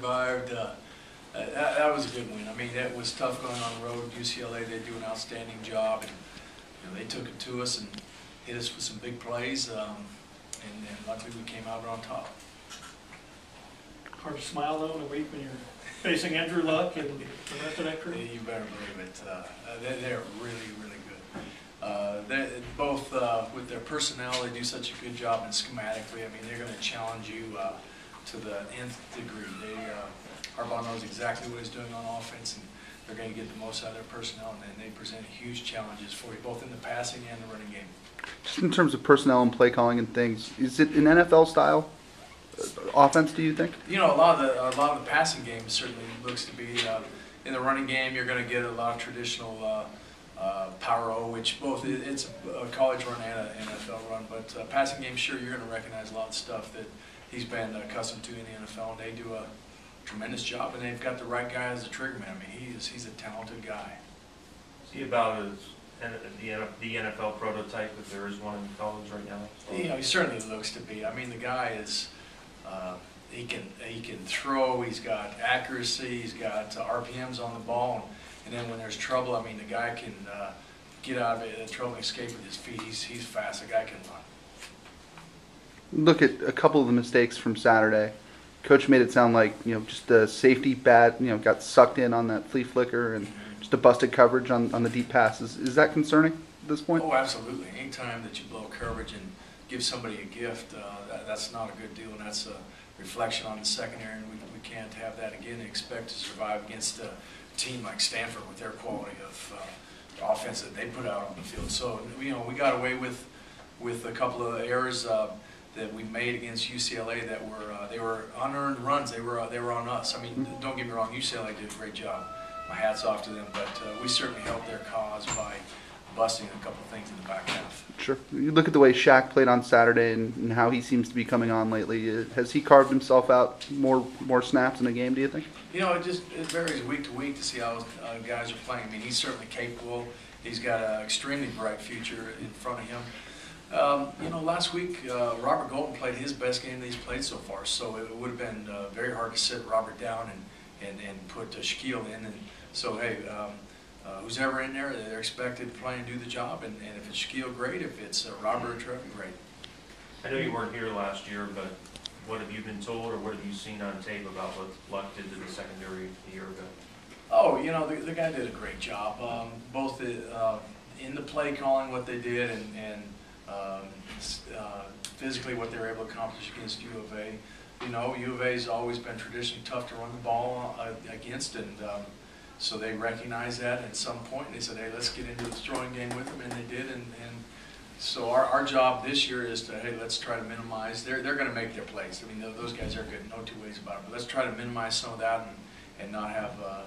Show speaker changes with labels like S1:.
S1: survived. That was a good win. I mean, it was tough going on the road. UCLA, they do an outstanding job, and they took it to us and hit us with some big plays, and luckily we came out on top.
S2: Hard to smile though in a week when you're facing Andrew Luck and the rest of that crew.
S1: You better believe it. They're really, really good. They both with their personnel, they do such a good job, and schematically, I mean, they're going to challenge you to the nth degree. Harbaugh knows exactly what he's doing on offense, and they're going to get the most out of their personnel, and they present huge challenges for you, both in the passing and the running game.
S3: Just in terms of personnel and play calling and things, is it an NFL style offense, do you think?
S1: A lot of the passing game certainly looks to be in the running game. You're going to get a lot of traditional power O, which both it's a college run and an NFL run. But passing game, sure, you're going to recognize a lot of stuff that he's been accustomed to in the NFL, and they do a tremendous job. And they've got the right guy as a trigger man. I mean, he's a talented guy.
S4: Is he about the NFL prototype, if there is one in college right now?
S1: He certainly looks to be. I mean, the guy is. He can throw. He's got accuracy. He's got RPMs on the ball, and then when there's trouble, I mean, the guy can get out of trouble and escape with his feet. He's fast. The guy can run.
S3: Look at a couple of the mistakes from Saturday. Coach made it sound like just a safety bad. Got sucked in on that flea flicker and just a busted coverage on the deep passes. Is that concerning at this point?
S1: Oh, absolutely. Anytime that you blow coverage and give somebody a gift, that's not a good deal, and that's a reflection on the secondary, and we can't have that again and expect to survive against a team like Stanford with their quality of offense that they put out on the field. So we got away with a couple of errors that we made against UCLA that were unearned runs. They were on us. I mean, don't get me wrong, UCLA did a great job. My hat's off to them, but we certainly helped their cause by busting a couple of things in the back half. Sure.
S3: You look at the way Shaq played on Saturday and how he seems to be coming on lately. Has he carved himself out more snaps in a game, do you think?
S1: It varies week to week to see how guys are playing. I mean, he's certainly capable. He's got an extremely bright future in front of him. Last week, Robert Golden played his best game that he's played so far, so it would have been very hard to sit Robert down and put Shaquille in. And so, hey, who's ever in there, they're expected to play and do the job, and if it's Shaquille, great. If it's Robert or Trevor, great.
S4: I know you weren't here last year, but what have you been told, or what have you seen on tape about what Luck did to the secondary a year ago?
S1: Oh, the guy did a great job, both in the play calling, what they did, and physically what they were able to accomplish against U of A. U of A's always been traditionally tough to run the ball against, and so they recognized that at some point, and they said, hey, let's get into the throwing game with them, and they did. And so our job this year is to, hey, let's try to minimize. They're going to make their plays. I mean, those guys are good, no two ways about it. But let's try to minimize some of that and not have a